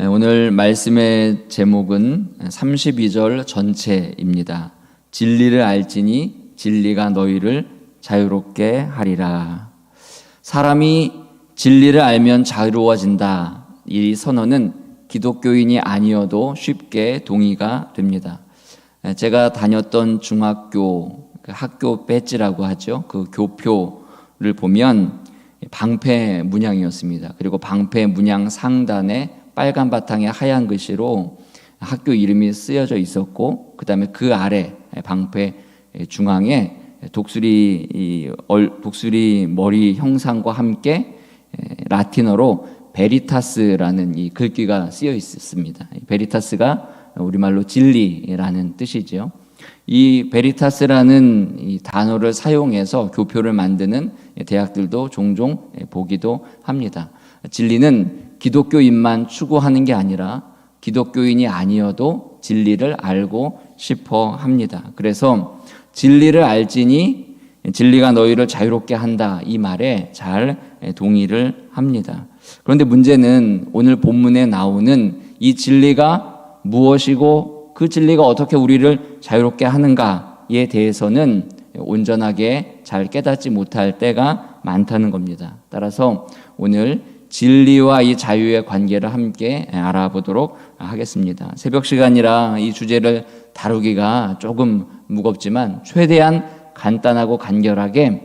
오늘 말씀의 제목은 32절 전체입니다. 진리를 알지니 진리가 너희를 자유롭게 하리라. 사람이 진리를 알면 자유로워진다. 이 선언은 기독교인이 아니어도 쉽게 동의가 됩니다. 제가 다녔던 중학교 학교 배지라고 하죠. 그 교표를 보면 방패 문양이었습니다. 그리고 방패 문양 상단에 빨간 바탕에 하얀 글씨로 학교 이름이 쓰여져 있었고, 그 다음에 그 아래 방패 중앙에 독수리 머리 형상과 함께 라틴어로 베리타스라는 이 글귀가 쓰여 있었습니다. 베리타스가 우리말로 진리라는 뜻이죠. 이 베리타스라는 이 단어를 사용해서 교표를 만드는 대학들도 종종 보기도 합니다. 진리는 기독교인만 추구하는 게 아니라 기독교인이 아니어도 진리를 알고 싶어 합니다. 그래서 진리를 알지니 진리가 너희를 자유롭게 한다, 이 말에 잘 동의를 합니다. 그런데 문제는 오늘 본문에 나오는 이 진리가 무엇이고 그 진리가 어떻게 우리를 자유롭게 하는가에 대해서는 온전하게 잘 깨닫지 못할 때가 많다는 겁니다. 따라서 오늘 진리와 이 자유의 관계를 함께 알아보도록 하겠습니다. 새벽 시간이라 이 주제를 다루기가 조금 무겁지만 최대한 간단하고 간결하게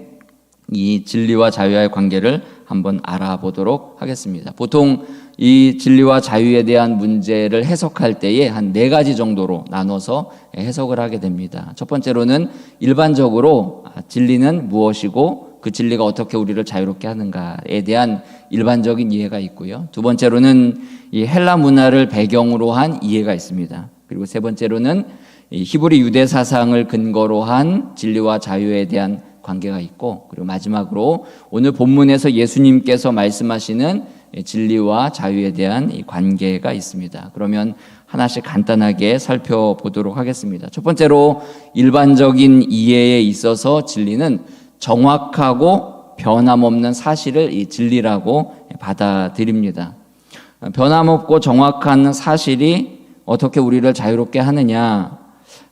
이 진리와 자유의 관계를 한번 알아보도록 하겠습니다. 보통 이 진리와 자유에 대한 문제를 해석할 때에 한 4가지 정도로 나눠서 해석을 하게 됩니다. 첫 번째로는 일반적으로 진리는 무엇이고 그 진리가 어떻게 우리를 자유롭게 하는가에 대한 일반적인 이해가 있고요. 두 번째로는 이 헬라 문화를 배경으로 한 이해가 있습니다. 그리고 세 번째로는 이 히브리 유대 사상을 근거로 한 진리와 자유에 대한 관계가 있고, 그리고 마지막으로 오늘 본문에서 예수님께서 말씀하시는 진리와 자유에 대한 이 관계가 있습니다. 그러면 하나씩 간단하게 살펴보도록 하겠습니다. 첫 번째로 일반적인 이해에 있어서 진리는 정확하고 변함없는 사실을 이 진리라고 받아들입니다. 변함없고 정확한 사실이 어떻게 우리를 자유롭게 하느냐?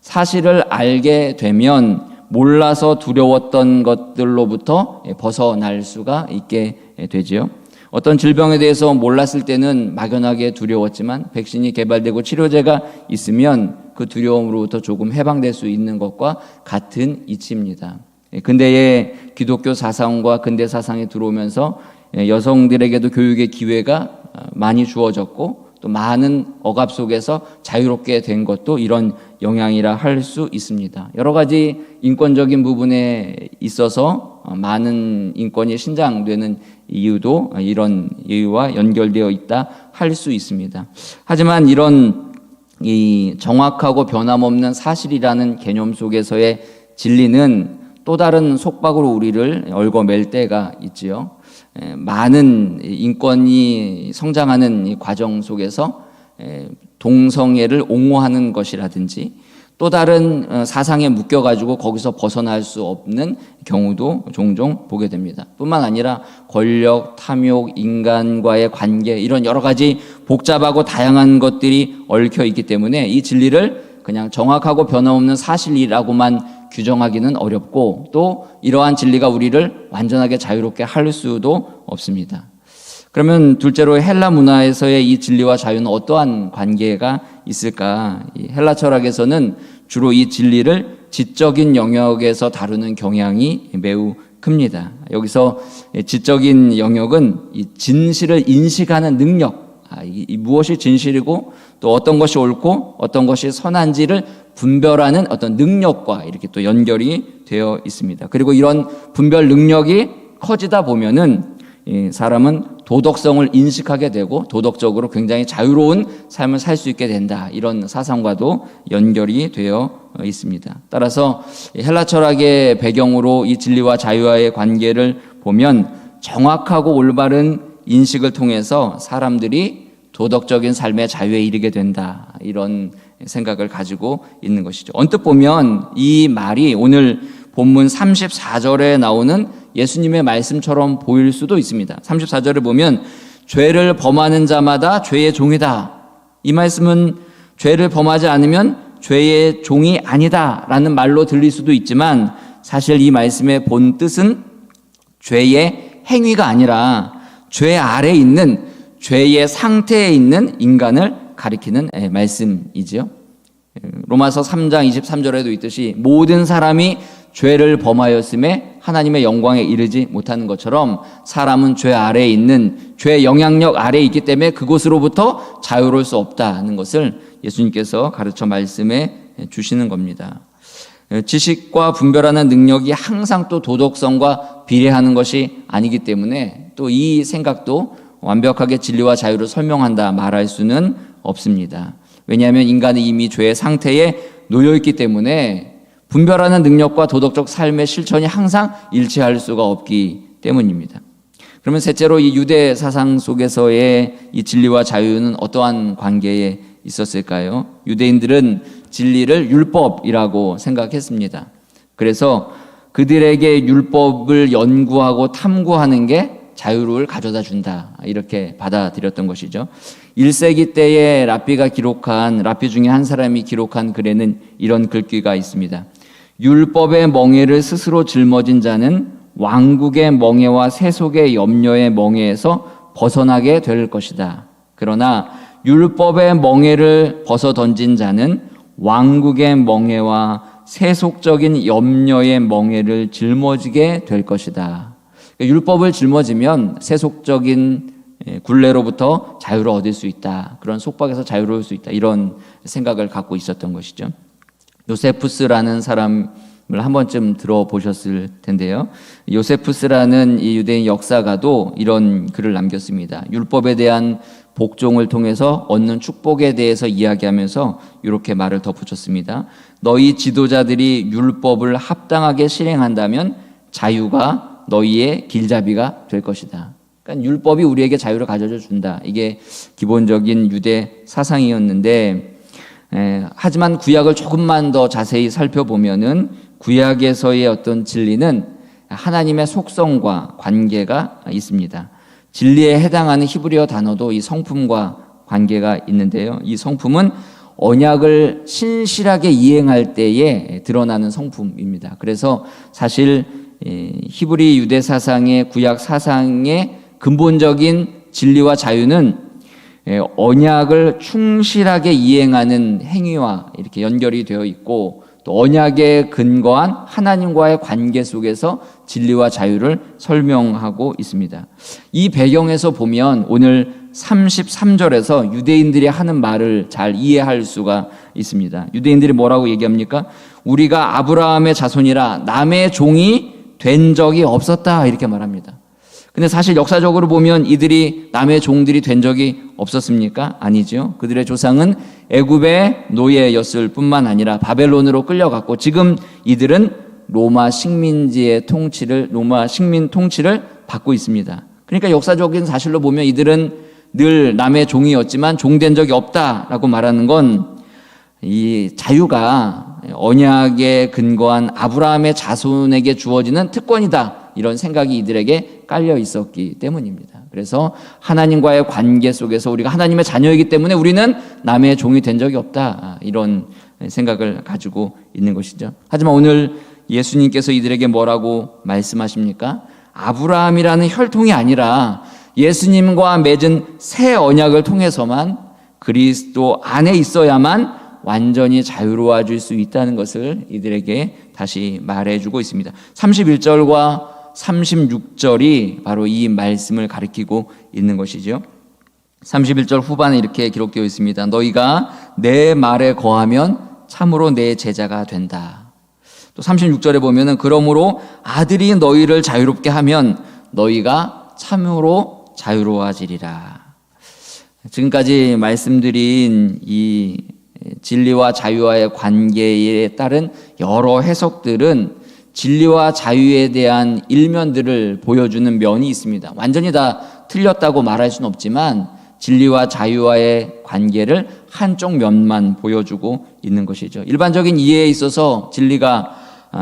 사실을 알게 되면 몰라서 두려웠던 것들로부터 벗어날 수가 있게 되지요. 어떤 질병에 대해서 몰랐을 때는 막연하게 두려웠지만 백신이 개발되고 치료제가 있으면 그 두려움으로부터 조금 해방될 수 있는 것과 같은 이치입니다. 근대의 기독교 사상과 근대 사상이 들어오면서 여성들에게도 교육의 기회가 많이 주어졌고 또 많은 억압 속에서 자유롭게 된 것도 이런 영향이라 할 수 있습니다. 여러 가지 인권적인 부분에 있어서 많은 인권이 신장되는 이유도 이런 이유와 연결되어 있다 할 수 있습니다. 하지만 이런 이 정확하고 변함없는 사실이라는 개념 속에서의 진리는 또 다른 속박으로 우리를 얽어맬 때가 있지요. 많은 인권이 성장하는 이 과정 속에서 동성애를 옹호하는 것이라든지 또 다른 사상에 묶여가지고 거기서 벗어날 수 없는 경우도 종종 보게 됩니다. 뿐만 아니라 권력, 탐욕, 인간과의 관계 이런 여러 가지 복잡하고 다양한 것들이 얽혀 있기 때문에 이 진리를 그냥 정확하고 변함없는 사실이라고만 규정하기는 어렵고 또 이러한 진리가 우리를 완전하게 자유롭게 할 수도 없습니다. 그러면 둘째로 헬라 문화에서의 이 진리와 자유는 어떠한 관계가 있을까? 이 헬라 철학에서는 주로 이 진리를 지적인 영역에서 다루는 경향이 매우 큽니다. 여기서 지적인 영역은 이 진실을 인식하는 능력, 이 무엇이 진실이고 또 어떤 것이 옳고 어떤 것이 선한지를 분별하는 어떤 능력과 이렇게 또 연결이 되어 있습니다. 그리고 이런 분별 능력이 커지다 보면은 사람은 도덕성을 인식하게 되고 도덕적으로 굉장히 자유로운 삶을 살 수 있게 된다. 이런 사상과도 연결이 되어 있습니다. 따라서 헬라 철학의 배경으로 이 진리와 자유와의 관계를 보면 정확하고 올바른 인식을 통해서 사람들이 도덕적인 삶의 자유에 이르게 된다. 이런 생각을 가지고 있는 것이죠. 언뜻 보면 이 말이 오늘 본문 34절에 나오는 예수님의 말씀처럼 보일 수도 있습니다. 34절을 보면 죄를 범하는 자마다 죄의 종이다. 이 말씀은 죄를 범하지 않으면 죄의 종이 아니다라는 말로 들릴 수도 있지만 사실 이 말씀의 본 뜻은 죄의 행위가 아니라 죄 아래에 있는 죄의 상태에 있는 인간을 가리키는 말씀이지요. 로마서 3장 23절에도 있듯이 모든 사람이 죄를 범하였음에 하나님의 영광에 이르지 못하는 것처럼 사람은 죄 아래에 있는 죄의 영향력 아래에 있기 때문에 그곳으로부터 자유로울 수 없다는 것을 예수님께서 가르쳐 말씀해 주시는 겁니다. 지식과 분별하는 능력이 항상 또 도덕성과 비례하는 것이 아니기 때문에 또 이 생각도 완벽하게 진리와 자유를 설명한다 말할 수는 없습니다. 왜냐하면 인간은 이미 죄의 상태에 놓여 있기 때문에 분별하는 능력과 도덕적 삶의 실천이 항상 일치할 수가 없기 때문입니다. 그러면 셋째로 이 유대 사상 속에서의 이 진리와 자유는 어떠한 관계에 있었을까요? 유대인들은 진리를 율법이라고 생각했습니다. 그래서 그들에게 율법을 연구하고 탐구하는 게 자유를 가져다 준다, 이렇게 받아들였던 것이죠. 1세기 때에 랍비 중에 한 사람이 기록한 글에는 이런 글귀가 있습니다. 율법의 멍에를 스스로 짊어진 자는 왕국의 멍에와 세속의 염려의 멍에에서 벗어나게 될 것이다. 그러나 율법의 멍에를 벗어 던진 자는 왕국의 멍에와 세속적인 염려의 멍에를 짊어지게 될 것이다. 율법을 짊어지면 세속적인 굴레로부터 자유를 얻을 수 있다. 그런 속박에서 자유로울 수 있다. 이런 생각을 갖고 있었던 것이죠. 요세푸스라는 사람을 한 번쯤 들어보셨을 텐데요. 요세푸스라는 이 유대인 역사가도 이런 글을 남겼습니다. 율법에 대한 복종을 통해서 얻는 축복에 대해서 이야기하면서 이렇게 말을 덧붙였습니다. 너희 지도자들이 율법을 합당하게 실행한다면 자유가 너희의 길잡이가 될 것이다. 그러니까 율법이 우리에게 자유를 가져다 준다. 이게 기본적인 유대 사상이었는데, 하지만 구약을 조금만 더 자세히 살펴보면은 구약에서의 어떤 진리는 하나님의 속성과 관계가 있습니다. 진리에 해당하는 히브리어 단어도 이 성품과 관계가 있는데요. 이 성품은 언약을 신실하게 이행할 때에 드러나는 성품입니다. 그래서 사실 히브리 유대 사상의 구약 사상의 근본적인 진리와 자유는 언약을 충실하게 이행하는 행위와 이렇게 연결이 되어 있고, 또 언약에 근거한 하나님과의 관계 속에서 진리와 자유를 설명하고 있습니다. 이 배경에서 보면 오늘 33절에서 유대인들이 하는 말을 잘 이해할 수가 있습니다. 유대인들이 뭐라고 얘기합니까? 우리가 아브라함의 자손이라 남의 종이 된 적이 없었다, 이렇게 말합니다. 근데 사실 역사적으로 보면 이들이 남의 종들이 된 적이 없었습니까? 아니죠. 그들의 조상은 애굽의 노예였을 뿐만 아니라 바벨론으로 끌려갔고, 지금 이들은 로마 식민 통치를 받고 있습니다. 그러니까 역사적인 사실로 보면 이들은 늘 남의 종이었지만 종된 적이 없다라고 말하는 건 이 자유가 언약에 근거한 아브라함의 자손에게 주어지는 특권이다, 이런 생각이 이들에게 깔려 있었기 때문입니다. 그래서 하나님과의 관계 속에서 우리가 하나님의 자녀이기 때문에 우리는 남의 종이 된 적이 없다, 이런 생각을 가지고 있는 것이죠. 하지만 오늘 예수님께서 이들에게 뭐라고 말씀하십니까? 아브라함이라는 혈통이 아니라 예수님과 맺은 새 언약을 통해서만 그리스도 안에 있어야만 완전히 자유로워질 수 있다는 것을 이들에게 다시 말해주고 있습니다. 31절과 36절이 바로 이 말씀을 가리키고 있는 것이죠. 31절 후반에 이렇게 기록되어 있습니다. 너희가 내 말에 거하면 참으로 내 제자가 된다. 또 36절에 보면은 그러므로 아들이 너희를 자유롭게 하면 너희가 참으로 자유로워지리라. 지금까지 말씀드린 이 진리와 자유와의 관계에 따른 여러 해석들은 진리와 자유에 대한 일면들을 보여주는 면이 있습니다. 완전히 다 틀렸다고 말할 수는 없지만 진리와 자유와의 관계를 한쪽 면만 보여주고 있는 것이죠. 일반적인 이해에 있어서 진리가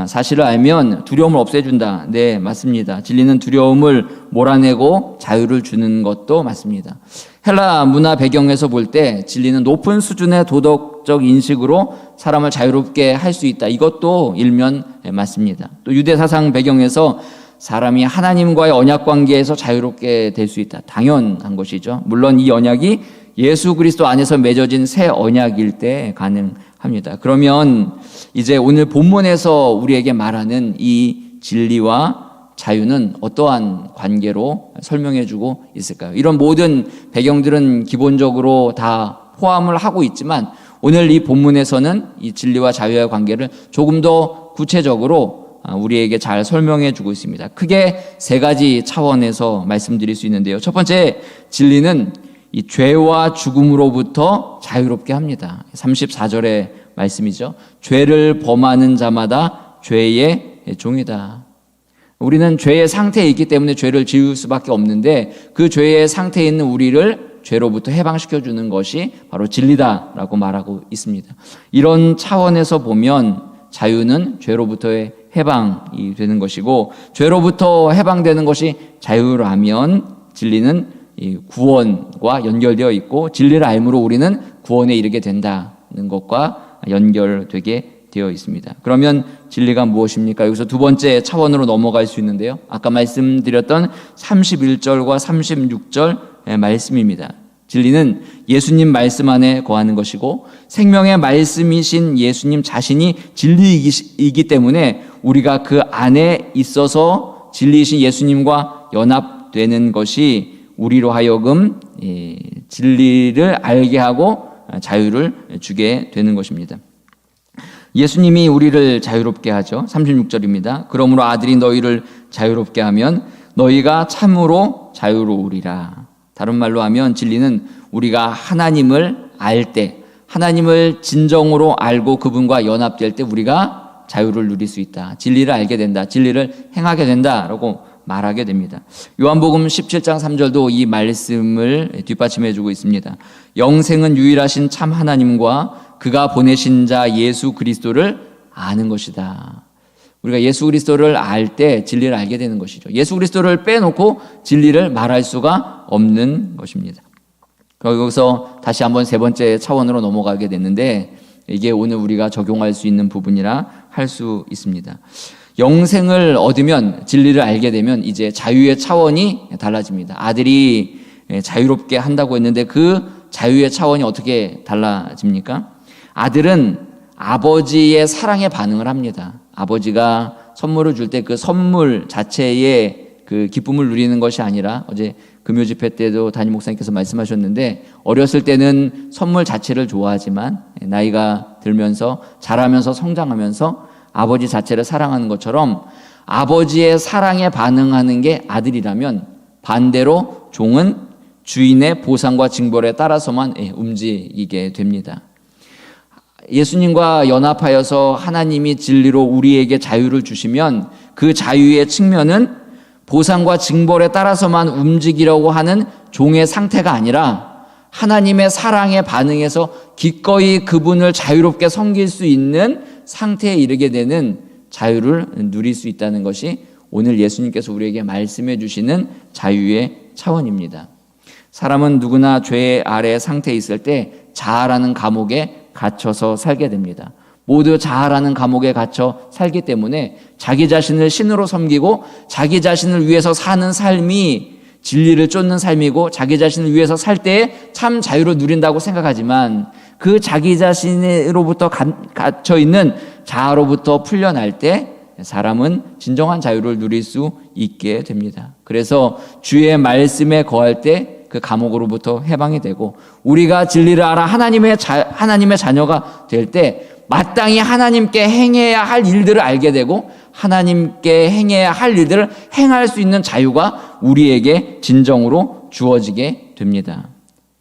사실을 알면 두려움을 없애준다. 네, 맞습니다. 진리는 두려움을 몰아내고 자유를 주는 것도 맞습니다. 헬라 문화 배경에서 볼 때 진리는 높은 수준의 도덕적 인식으로 사람을 자유롭게 할 수 있다. 이것도 일면 맞습니다. 또 유대 사상 배경에서 사람이 하나님과의 언약 관계에서 자유롭게 될 수 있다. 당연한 것이죠. 물론 이 언약이 예수 그리스도 안에서 맺어진 새 언약일 때 가능합니다. 그러면 이제 오늘 본문에서 우리에게 말하는 이 진리와 자유는 어떠한 관계로 설명해주고 있을까요? 이런 모든 배경들은 기본적으로 다 포함을 하고 있지만 오늘 이 본문에서는 이 진리와 자유의 관계를 조금 더 구체적으로 우리에게 잘 설명해 주고 있습니다. 크게 세 가지 차원에서 말씀드릴 수 있는데요. 첫 번째, 진리는 이 죄와 죽음으로부터 자유롭게 합니다. 34절의 말씀이죠. 죄를 범하는 자마다 죄의 종이다. 우리는 죄의 상태에 있기 때문에 죄를 지을 수밖에 없는데 그 죄의 상태에 있는 우리를 죄로부터 해방시켜주는 것이 바로 진리다라고 말하고 있습니다. 이런 차원에서 보면 자유는 죄로부터의 해방이 되는 것이고 죄로부터 해방되는 것이 자유라면 진리는 이 구원과 연결되어 있고 진리를 알므로 우리는 구원에 이르게 된다는 것과 연결되게 되어 있습니다. 그러면 진리가 무엇입니까? 여기서 두 번째 차원으로 넘어갈 수 있는데요. 아까 말씀드렸던 31절과 36절의 말씀입니다. 진리는 예수님 말씀 안에 거하는 것이고 생명의 말씀이신 예수님 자신이 진리이기 때문에 우리가 그 안에 있어서 진리이신 예수님과 연합되는 것이 우리로 하여금 진리를 알게 하고 자유를 주게 되는 것입니다. 예수님이 우리를 자유롭게 하죠. 36절입니다. 그러므로 아들이 너희를 자유롭게 하면 너희가 참으로 자유로우리라. 다른 말로 하면 진리는 우리가 하나님을 알 때, 하나님을 진정으로 알고 그분과 연합될 때 우리가 자유를 누릴 수 있다. 진리를 알게 된다. 진리를 행하게 된다라고 말하게 됩니다. 요한복음 17장 3절도 이 말씀을 뒷받침해 주고 있습니다. 영생은 유일하신 참 하나님과 그가 보내신 자 예수 그리스도를 아는 것이다. 우리가 예수 그리스도를 알 때 진리를 알게 되는 것이죠. 예수 그리스도를 빼놓고 진리를 말할 수가 없는 것입니다. 여기서 다시 한번 세 번째 차원으로 넘어가게 됐는데 이게 오늘 우리가 적용할 수 있는 부분이라 할 수 있습니다. 영생을 얻으면 진리를 알게 되면 이제 자유의 차원이 달라집니다. 아들이 자유롭게 한다고 했는데 그 자유의 차원이 어떻게 달라집니까? 아들은 아버지의 사랑에 반응을 합니다. 아버지가 선물을 줄 때 그 선물 자체에 그 기쁨을 누리는 것이 아니라 어제 금요 집회 때도 담임 목사님께서 말씀하셨는데 어렸을 때는 선물 자체를 좋아하지만 나이가 들면서 자라면서 성장하면서 아버지 자체를 사랑하는 것처럼 아버지의 사랑에 반응하는 게 아들이라면 반대로 종은 주인의 보상과 징벌에 따라서만 움직이게 됩니다. 예수님과 연합하여서 하나님이 진리로 우리에게 자유를 주시면 그 자유의 측면은 보상과 징벌에 따라서만 움직이려고 하는 종의 상태가 아니라 하나님의 사랑에 반응해서 기꺼이 그분을 자유롭게 섬길 수 있는 상태에 이르게 되는 자유를 누릴 수 있다는 것이 오늘 예수님께서 우리에게 말씀해 주시는 자유의 차원입니다. 사람은 누구나 죄 아래 상태에 있을 때 자아라는 감옥에 갇혀서 살게 됩니다. 모두 자아라는 감옥에 갇혀 살기 때문에 자기 자신을 신으로 섬기고 자기 자신을 위해서 사는 삶이 진리를 쫓는 삶이고 자기 자신을 위해서 살 때에 참 자유를 누린다고 생각하지만 그 자기 자신으로부터 갇혀있는 자아로부터 풀려날 때 사람은 진정한 자유를 누릴 수 있게 됩니다. 그래서 주의 말씀에 거할 때 그 감옥으로부터 해방이 되고 우리가 진리를 알아 하나님의 자녀가 될 때 마땅히 하나님께 행해야 할 일들을 알게 되고 하나님께 행해야 할 일들을 행할 수 있는 자유가 우리에게 진정으로 주어지게 됩니다.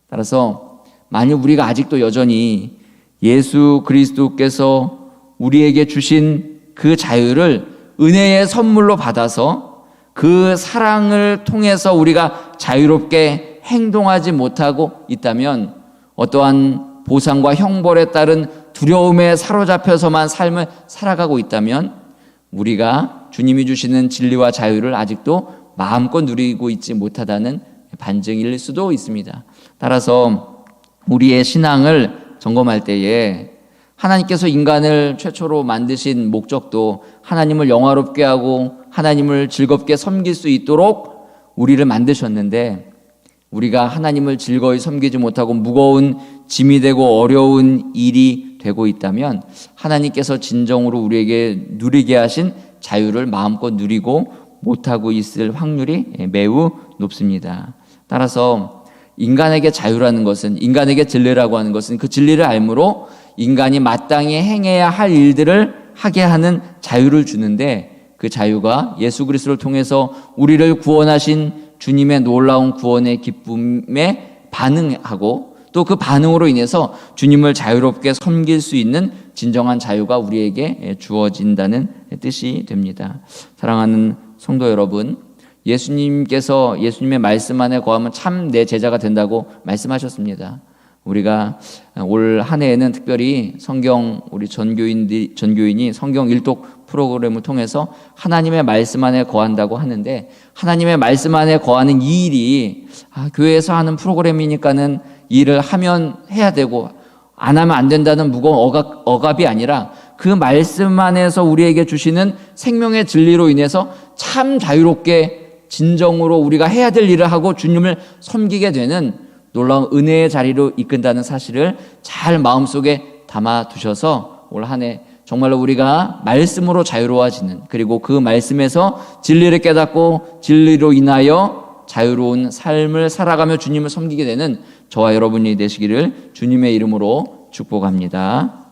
따라서 만일 우리가 아직도 여전히 예수 그리스도께서 우리에게 주신 그 자유를 은혜의 선물로 받아서 그 사랑을 통해서 우리가 자유롭게 행동하지 못하고 있다면 어떠한 보상과 형벌에 따른 두려움에 사로잡혀서만 삶을 살아가고 있다면 우리가 주님이 주시는 진리와 자유를 아직도 마음껏 누리고 있지 못하다는 반증일 수도 있습니다. 따라서 우리의 신앙을 점검할 때에 하나님께서 인간을 최초로 만드신 목적도 하나님을 영화롭게 하고 하나님을 즐겁게 섬길 수 있도록 우리를 만드셨는데, 우리가 하나님을 즐거이 섬기지 못하고 무거운 짐이 되고 어려운 일이 되고 있다면 하나님께서 진정으로 우리에게 누리게 하신 자유를 마음껏 누리고 못하고 있을 확률이 매우 높습니다. 따라서 인간에게 자유라는 것은, 인간에게 진리라고 하는 것은 그 진리를 알므로 인간이 마땅히 행해야 할 일들을 하게 하는 자유를 주는데, 그 자유가 예수 그리스도를 통해서 우리를 구원하신 주님의 놀라운 구원의 기쁨에 반응하고 또 그 반응으로 인해서 주님을 자유롭게 섬길 수 있는 진정한 자유가 우리에게 주어진다는 뜻이 됩니다. 사랑하는 성도 여러분, 예수님께서 예수님의 말씀 안에 거하면 참 내 제자가 된다고 말씀하셨습니다. 우리가 올 한 해에는 특별히 우리 전교인이 성경 일독 프로그램을 통해서 하나님의 말씀 안에 거한다고 하는데, 하나님의 말씀 안에 거하는 이 일이 교회에서 하는 프로그램이니까는 일을 해야 되고 안 하면 안 된다는 무거운 억압이 아니라 그 말씀 안에서 우리에게 주시는 생명의 진리로 인해서 참 자유롭게 진정으로 우리가 해야 될 일을 하고 주님을 섬기게 되는 놀라운 은혜의 자리로 이끈다는 사실을 잘 마음속에 담아두셔서 올 한 해 정말로 우리가 말씀으로 자유로워지는, 그리고 그 말씀에서 진리를 깨닫고 진리로 인하여 자유로운 삶을 살아가며 주님을 섬기게 되는 저와 여러분이 되시기를 주님의 이름으로 축복합니다.